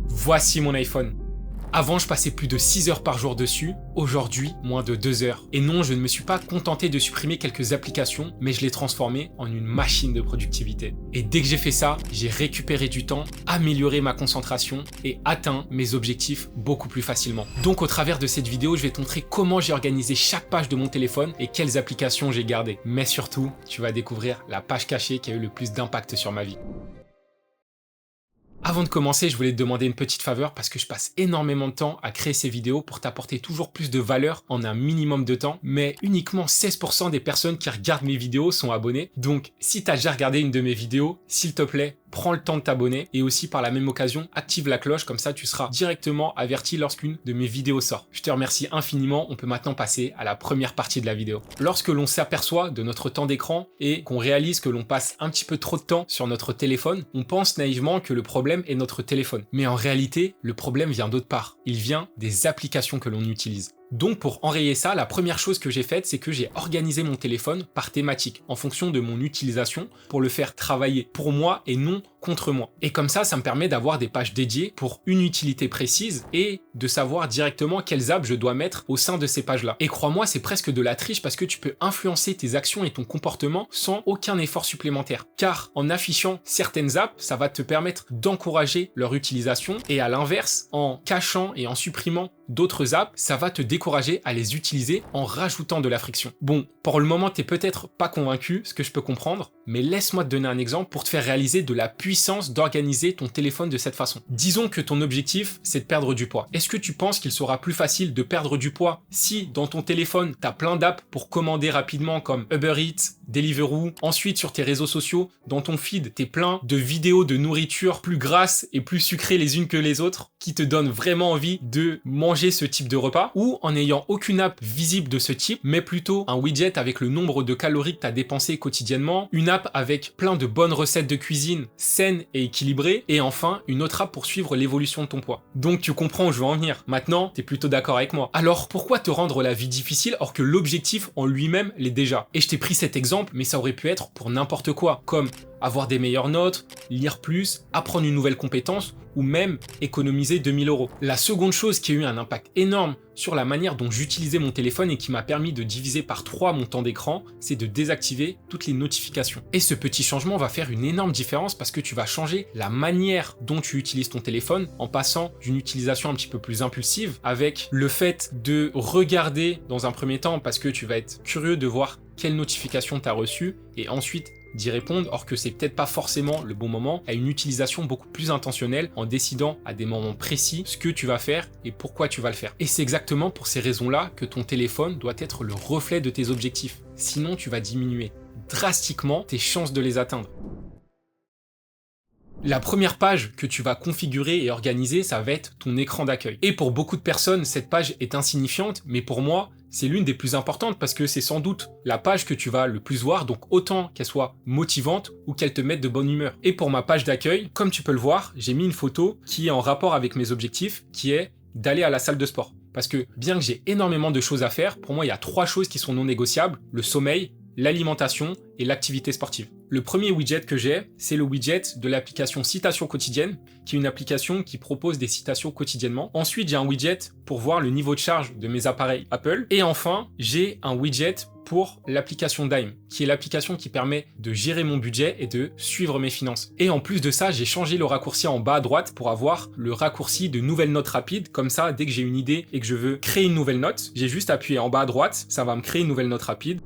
Voici mon iPhone. Avant, je passais plus de 6 heures par jour dessus, aujourd'hui, moins de 2 heures. Et non, je ne me suis pas contenté de supprimer quelques applications, mais je l'ai transformé en une machine de productivité. Et dès que j'ai fait ça, j'ai récupéré du temps, amélioré ma concentration et atteint mes objectifs beaucoup plus facilement. Donc au travers de cette vidéo, je vais te montrer comment j'ai organisé chaque page de mon téléphone et quelles applications j'ai gardées. Mais surtout, tu vas découvrir la page cachée qui a eu le plus d'impact sur ma vie. Avant de commencer, je voulais te demander une petite faveur parce que je passe énormément de temps à créer ces vidéos pour t'apporter toujours plus de valeur en un minimum de temps, mais uniquement 16% des personnes qui regardent mes vidéos sont abonnées. Donc, si tu as déjà regardé une de mes vidéos, s'il te plaît, prends le temps de t'abonner et aussi par la même occasion, active la cloche, comme ça tu seras directement averti lorsqu'une de mes vidéos sort. Je te remercie infiniment, on peut maintenant passer à la première partie de la vidéo. Lorsque l'on s'aperçoit de notre temps d'écran et qu'on réalise que l'on passe un petit peu trop de temps sur notre téléphone, on pense naïvement que le problème est notre téléphone. Mais en réalité, le problème vient d'autre part. Il vient des applications que l'on utilise. Donc pour enrayer ça, la première chose que j'ai faite, c'est que j'ai organisé mon téléphone par thématique, en fonction de mon utilisation, pour le faire travailler pour moi et non contre moi. Et comme ça me permet d'avoir des pages dédiées pour une utilité précise et de savoir directement quelles apps je dois mettre au sein de ces pages-là. Et crois-moi, c'est presque de la triche parce que tu peux influencer tes actions et ton comportement sans aucun effort supplémentaire. Car en affichant certaines apps, ça va te permettre d'encourager leur utilisation et à l'inverse, en cachant et en supprimant d'autres apps, ça va te décourager à les utiliser en rajoutant de la friction. Bon, pour le moment, t'es peut-être pas convaincu, ce que je peux comprendre, mais laisse-moi te donner un exemple pour te faire réaliser de la puissance d'organiser ton téléphone de cette façon. Disons que ton objectif, c'est de perdre du poids. Est-ce que tu penses qu'il sera plus facile de perdre du poids si dans ton téléphone, t'as plein d'apps pour commander rapidement comme Uber Eats, Deliveroo, ensuite sur tes réseaux sociaux, dans ton feed, t'es plein de vidéos de nourriture plus grasses et plus sucrées les unes que les autres qui te donnent vraiment envie de manger ce type de repas, ou en n'ayant aucune app visible de ce type, mais plutôt un widget avec le nombre de calories que tu as dépensé quotidiennement, une app avec plein de bonnes recettes de cuisine saines et équilibrées, et enfin une autre app pour suivre l'évolution de ton poids. Donc tu comprends où je veux en venir. Maintenant, tu es plutôt d'accord avec moi. Alors pourquoi te rendre la vie difficile alors que l'objectif en lui-même l'est déjà? Et je t'ai pris cet exemple, mais ça aurait pu être pour n'importe quoi, comme avoir des meilleures notes, lire plus, apprendre une nouvelle compétence ou même économiser 2000 €. La seconde chose qui a eu un impact énorme sur la manière dont j'utilisais mon téléphone et qui m'a permis de diviser par 3 mon temps d'écran, c'est de désactiver toutes les notifications. Et ce petit changement va faire une énorme différence parce que tu vas changer la manière dont tu utilises ton téléphone en passant d'une utilisation un petit peu plus impulsive avec le fait de regarder dans un premier temps parce que tu vas être curieux de voir quelle notification tu as reçue et ensuite d'y répondre, or que c'est peut-être pas forcément le bon moment, à une utilisation beaucoup plus intentionnelle en décidant à des moments précis ce que tu vas faire et pourquoi tu vas le faire. Et c'est exactement pour ces raisons-là que ton téléphone doit être le reflet de tes objectifs. Sinon, tu vas diminuer drastiquement tes chances de les atteindre. La première page que tu vas configurer et organiser, ça va être ton écran d'accueil. Et pour beaucoup de personnes, cette page est insignifiante, mais pour moi, c'est l'une des plus importantes parce que c'est sans doute la page que tu vas le plus voir, donc autant qu'elle soit motivante ou qu'elle te mette de bonne humeur. Et pour ma page d'accueil, comme tu peux le voir, j'ai mis une photo qui est en rapport avec mes objectifs, qui est d'aller à la salle de sport. Parce que bien que j'ai énormément de choses à faire, pour moi, il y a 3 choses qui sont non négociables: le sommeil, l'alimentation et l'activité sportive. Le premier widget que j'ai, c'est le widget de l'application Citation quotidienne, qui est une application qui propose des citations quotidiennement. Ensuite, j'ai un widget pour voir le niveau de charge de mes appareils Apple. Et enfin, j'ai un widget pour l'application Dime, qui est l'application qui permet de gérer mon budget et de suivre mes finances. Et en plus de ça, j'ai changé le raccourci en bas à droite pour avoir le raccourci de nouvelles notes rapides. Comme ça, dès que j'ai une idée et que je veux créer une nouvelle note, j'ai juste appuyé en bas à droite, ça va me créer une nouvelle note rapide.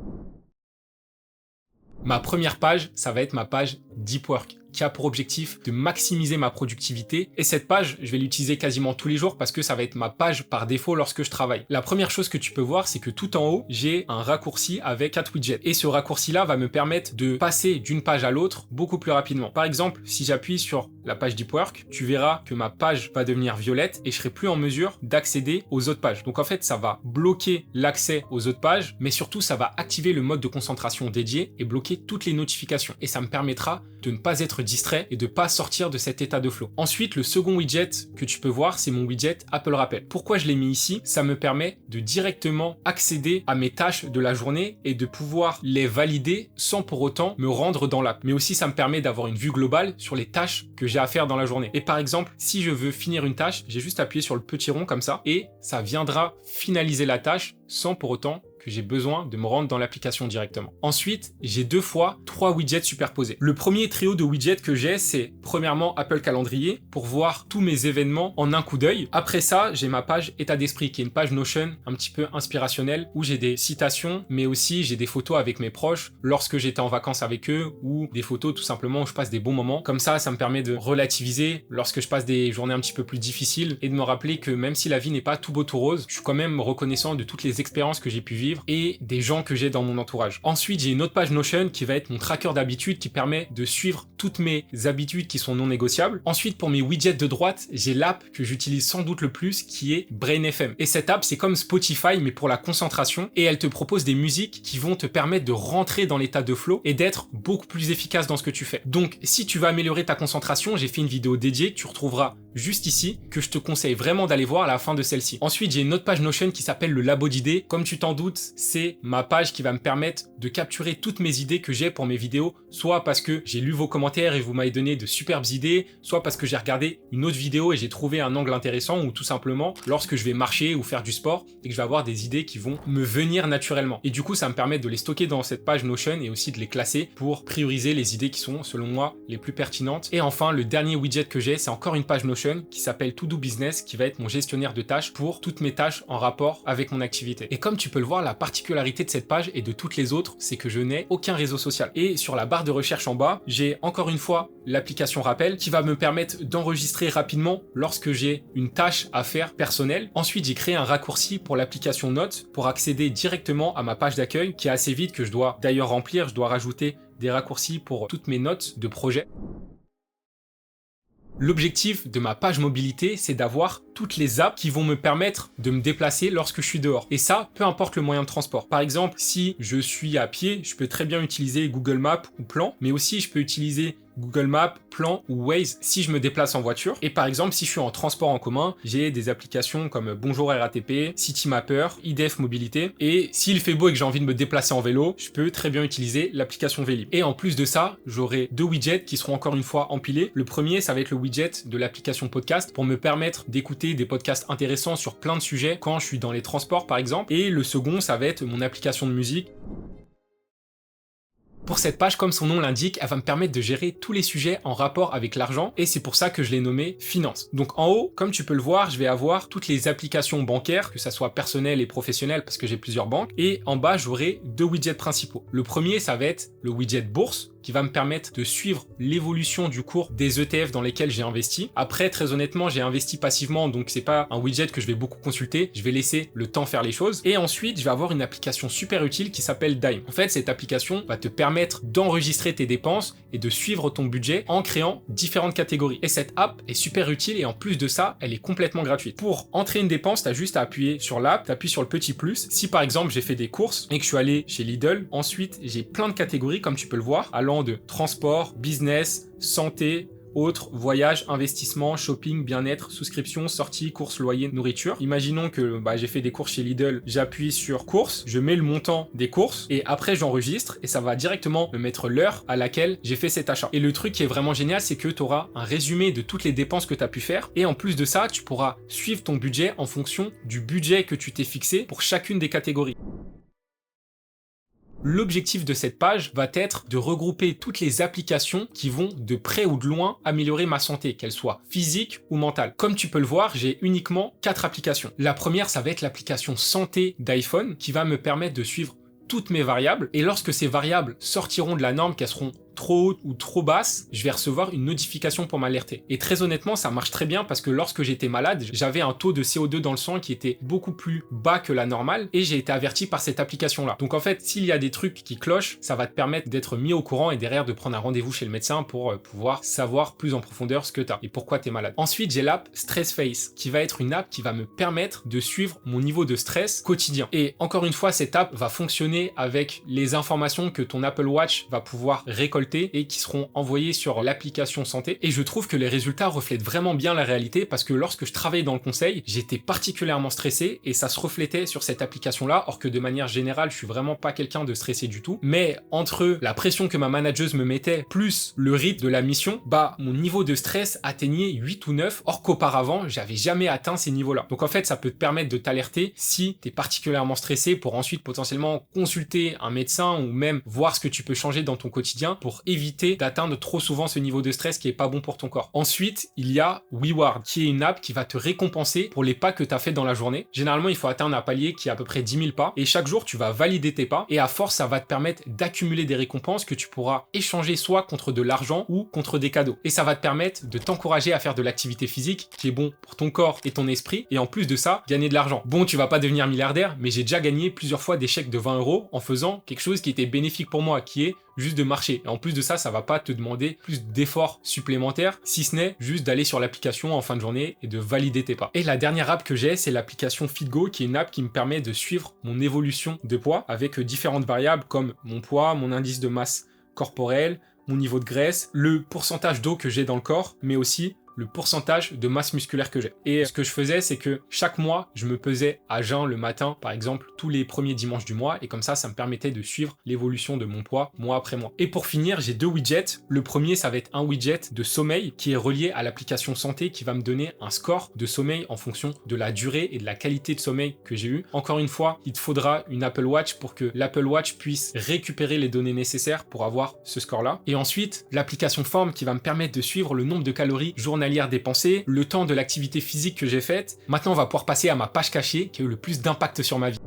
Ma première page, ça va être ma page Deep Work, qui a pour objectif de maximiser ma productivité. Et cette page, je vais l'utiliser quasiment tous les jours parce que ça va être ma page par défaut lorsque je travaille. La première chose que tu peux voir, c'est que tout en haut, j'ai un raccourci avec 4 widgets. Et ce raccourci-là va me permettre de passer d'une page à l'autre beaucoup plus rapidement. Par exemple, si j'appuie sur la page Deep Work, tu verras que ma page va devenir violette et je serai plus en mesure d'accéder aux autres pages. Donc en fait, ça va bloquer l'accès aux autres pages, mais surtout, ça va activer le mode de concentration dédié et bloquer toutes les notifications. Et ça me permettra de ne pas être distrait et de pas sortir de cet état de flow. Ensuite, le second widget que tu peux voir, c'est mon widget Apple Rappel. Pourquoi je l'ai mis ici? Ça me permet de directement accéder à mes tâches de la journée et de pouvoir les valider sans pour autant me rendre dans l'app. Mais aussi, ça me permet d'avoir une vue globale sur les tâches que j'ai j'ai à faire dans la journée. Et par exemple, si je veux finir une tâche, j'ai juste appuyé sur le petit rond comme ça et ça viendra finaliser la tâche sans pour autant que j'ai besoin de me rendre dans l'application directement. Ensuite, j'ai 2 fois 3 widgets superposés. Le premier trio de widgets que j'ai, c'est premièrement Apple Calendrier pour voir tous mes événements en un coup d'œil. Après ça, j'ai ma page état d'esprit qui est une page Notion un petit peu inspirationnelle où j'ai des citations, mais aussi j'ai des photos avec mes proches lorsque j'étais en vacances avec eux ou des photos tout simplement où je passe des bons moments. Comme ça me permet de relativiser lorsque je passe des journées un petit peu plus difficiles et de me rappeler que même si la vie n'est pas tout beau tout rose, je suis quand même reconnaissant de toutes les expériences que j'ai pu vivre et des gens que j'ai dans mon entourage. Ensuite, j'ai une autre page Notion qui va être mon tracker d'habitudes qui permet de suivre toutes mes habitudes qui sont non négociables. Ensuite, pour mes widgets de droite, j'ai l'app que j'utilise sans doute le plus qui est Brain FM. Et cette app, c'est comme Spotify mais pour la concentration et elle te propose des musiques qui vont te permettre de rentrer dans l'état de flow et d'être beaucoup plus efficace dans ce que tu fais. Donc, si tu veux améliorer ta concentration, j'ai fait une vidéo dédiée que tu retrouveras juste ici, que je te conseille vraiment d'aller voir à la fin de celle-ci. Ensuite, j'ai une autre page Notion qui s'appelle le Labo d'idées. Comme tu t'en doutes, c'est ma page qui va me permettre de capturer toutes mes idées que j'ai pour mes vidéos, soit parce que j'ai lu vos commentaires et vous m'avez donné de superbes idées, soit parce que j'ai regardé une autre vidéo et j'ai trouvé un angle intéressant, ou tout simplement lorsque je vais marcher ou faire du sport et que je vais avoir des idées qui vont me venir naturellement. Et du coup, ça me permet de les stocker dans cette page Notion et aussi de les classer pour prioriser les idées qui sont, selon moi, les plus pertinentes. Et enfin, le dernier widget que j'ai, c'est encore une page Notion qui s'appelle To Do Business, qui va être mon gestionnaire de tâches pour toutes mes tâches en rapport avec mon activité. Et comme tu peux le voir, la particularité de cette page et de toutes les autres, c'est que je n'ai aucun réseau social. Et sur la barre de recherche en bas, j'ai encore une fois l'application Rappel qui va me permettre d'enregistrer rapidement lorsque j'ai une tâche à faire personnelle. Ensuite, j'ai créé un raccourci pour l'application Notes pour accéder directement à ma page d'accueil qui est assez vite que je dois d'ailleurs remplir. Je dois rajouter des raccourcis pour toutes mes notes de projet. L'objectif de ma page mobilité, c'est d'avoir toutes les apps qui vont me permettre de me déplacer lorsque je suis dehors. Et ça, peu importe le moyen de transport. Par exemple, si je suis à pied, je peux très bien utiliser Google Maps ou Plan, mais aussi je peux utiliser Google Maps, Plan ou Waze si je me déplace en voiture. Et par exemple, si je suis en transport en commun, j'ai des applications comme Bonjour RATP, Citymapper, IDF Mobilité. Et s'il fait beau et que j'ai envie de me déplacer en vélo, je peux très bien utiliser l'application Vélib. Et en plus de ça, j'aurai 2 widgets qui seront encore une fois empilés. Le premier, ça va être le widget de l'application podcast pour me permettre d'écouter des podcasts intéressants sur plein de sujets quand je suis dans les transports par exemple. Et le second, ça va être mon application de musique. Pour cette page, comme son nom l'indique, elle va me permettre de gérer tous les sujets en rapport avec l'argent et c'est pour ça que je l'ai nommé Finance. Donc en haut, comme tu peux le voir, je vais avoir toutes les applications bancaires, que ça soit personnelles et professionnelles parce que j'ai plusieurs banques, et en bas, j'aurai 2 widgets principaux. Le premier, ça va être le widget bourse qui va me permettre de suivre l'évolution du cours des ETF dans lesquels j'ai investi. Après, très honnêtement, j'ai investi passivement, donc c'est pas un widget que je vais beaucoup consulter. Je vais laisser le temps faire les choses. Et ensuite, je vais avoir une application super utile qui s'appelle Dime. En fait, cette application va te permettre d'enregistrer tes dépenses et de suivre ton budget en créant différentes catégories. Et cette app est super utile et en plus de ça, elle est complètement gratuite. Pour entrer une dépense, tu as juste à appuyer sur l'app, tu appuies sur le petit plus. Si par exemple, j'ai fait des courses et que je suis allé chez Lidl, ensuite, j'ai plein de catégories comme tu peux le voir, allant de transport, business, santé, autres, voyage, investissement, shopping, bien-être, souscription, sortie, courses, loyer, nourriture. Imaginons que j'ai fait des courses chez Lidl, j'appuie sur courses, je mets le montant des courses et après j'enregistre et ça va directement me mettre l'heure à laquelle j'ai fait cet achat. Et le truc qui est vraiment génial, c'est que tu auras un résumé de toutes les dépenses que tu as pu faire et en plus de ça, tu pourras suivre ton budget en fonction du budget que tu t'es fixé pour chacune des catégories. L'objectif de cette page va être de regrouper toutes les applications qui vont de près ou de loin améliorer ma santé, qu'elles soient physiques ou mentales. Comme tu peux le voir, j'ai uniquement 4 applications. La première, ça va être l'application santé d'iPhone qui va me permettre de suivre toutes mes variables et lorsque ces variables sortiront de la norme, qu'elles seront trop haute ou trop basse, je vais recevoir une notification pour m'alerter. Et très honnêtement, ça marche très bien parce que lorsque j'étais malade, j'avais un taux de CO2 dans le sang qui était beaucoup plus bas que la normale et j'ai été averti par cette application-là. Donc en fait, s'il y a des trucs qui clochent, ça va te permettre d'être mis au courant et derrière de prendre un rendez-vous chez le médecin pour pouvoir savoir plus en profondeur ce que tu as et pourquoi tu es malade. Ensuite, j'ai l'app Stress Face qui va être une app qui va me permettre de suivre mon niveau de stress quotidien. Et encore une fois, cette app va fonctionner avec les informations que ton Apple Watch va pouvoir récolter récoltés et qui seront envoyés sur l'application santé. Et je trouve que les résultats reflètent vraiment bien la réalité parce que lorsque je travaillais dans le conseil, j'étais particulièrement stressé et ça se reflétait sur cette application-là, or que de manière générale, je suis vraiment pas quelqu'un de stressé du tout. Mais entre la pression que ma manageuse me mettait plus le rythme de la mission, bah mon niveau de stress atteignait 8 ou 9, or qu'auparavant, j'avais jamais atteint ces niveaux-là. Donc en fait, ça peut te permettre de t'alerter si tu es particulièrement stressé pour ensuite potentiellement consulter un médecin ou même voir ce que tu peux changer dans ton quotidien pour éviter d'atteindre trop souvent ce niveau de stress qui est pas bon pour ton corps. Ensuite, il y a WeWard, qui est une app qui va te récompenser pour les pas que tu as fait dans la journée. Généralement, il faut atteindre un palier qui est à peu près 10 000 pas et chaque jour, tu vas valider tes pas et à force, ça va te permettre d'accumuler des récompenses que tu pourras échanger soit contre de l'argent ou contre des cadeaux. Et ça va te permettre de t'encourager à faire de l'activité physique qui est bon pour ton corps et ton esprit et en plus de ça, gagner de l'argent. Bon, tu vas pas devenir milliardaire, mais j'ai déjà gagné plusieurs fois des chèques de 20 € en faisant quelque chose qui était bénéfique pour moi, qui est juste de marcher. Et en plus de ça, ça va pas te demander plus d'efforts supplémentaires, si ce n'est juste d'aller sur l'application en fin de journée et de valider tes pas. Et la dernière app que j'ai, c'est l'application FitGo, qui est une app qui me permet de suivre mon évolution de poids avec différentes variables comme mon poids, mon indice de masse corporelle, mon niveau de graisse, le pourcentage d'eau que j'ai dans le corps, mais aussi le pourcentage de masse musculaire que j'ai. Et ce que je faisais, c'est que chaque mois, je me pesais à jeun le matin, par exemple, tous les premiers dimanches du mois, et comme ça me permettait de suivre l'évolution de mon poids mois après mois. Et pour finir, j'ai 2 widgets. Le premier, ça va être un widget de sommeil qui est relié à l'application santé qui va me donner un score de sommeil en fonction de la durée et de la qualité de sommeil que j'ai eu. Encore une fois, il te faudra une Apple Watch pour que l'Apple Watch puisse récupérer les données nécessaires pour avoir ce score-là. Et ensuite, l'application Form qui va me permettre de suivre le nombre de calories journalières dépensées, le temps de l'activité physique que j'ai faite. Maintenant, on va pouvoir passer à ma page cachée qui a eu le plus d'impact sur ma vie.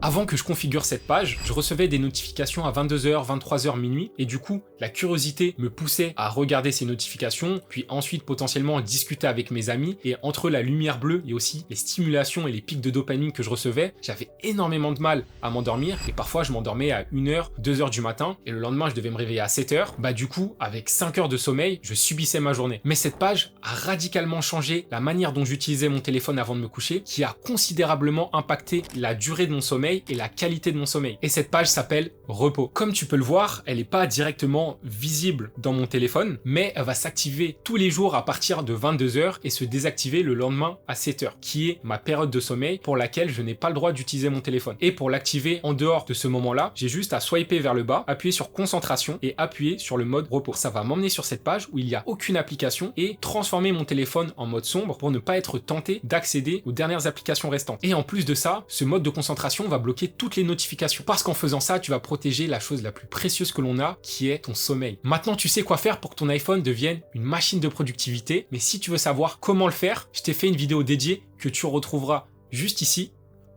Avant que je configure cette page, je recevais des notifications à 22h, 23h, minuit, et du coup, la curiosité me poussait à regarder ces notifications, puis ensuite potentiellement discuter avec mes amis, et entre la lumière bleue et aussi les stimulations et les pics de dopamine que je recevais, j'avais énormément de mal à m'endormir, et parfois je m'endormais à 1h, 2h du matin, et le lendemain je devais me réveiller à 7h, bah du coup, avec 5 heures de sommeil, je subissais ma journée. Mais cette page a radicalement changé la manière dont j'utilisais mon téléphone avant de me coucher, qui a considérablement impacté la durée de mon sommeil et la qualité de mon sommeil. Et cette page s'appelle repos. Comme tu peux le voir, elle n'est pas directement visible dans mon téléphone, mais elle va s'activer tous les jours à partir de 22h et se désactiver le lendemain à 7h, qui est ma période de sommeil pour laquelle je n'ai pas le droit d'utiliser mon téléphone. Et pour l'activer en dehors de ce moment-là, j'ai juste à swiper vers le bas, appuyer sur concentration et appuyer sur le mode repos. Ça va m'emmener sur cette page où il n'y a aucune application et transformer mon téléphone en mode sombre pour ne pas être tenté d'accéder aux dernières applications restantes. Et en plus de ça, ce mode de concentration va bloquer toutes les notifications parce qu'en faisant ça, tu vas protéger la chose la plus précieuse que l'on a, qui est ton sommeil. Maintenant, tu sais quoi faire pour que ton iPhone devienne une machine de productivité, mais si tu veux savoir comment le faire, je t'ai fait une vidéo dédiée que tu retrouveras juste ici,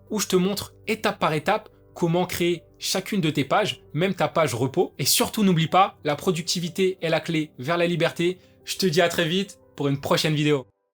où je te montre étape par étape comment créer chacune de tes pages, même ta page repos. Et surtout, n'oublie pas, la productivité est la clé vers la liberté. Je te dis à très vite pour une prochaine vidéo.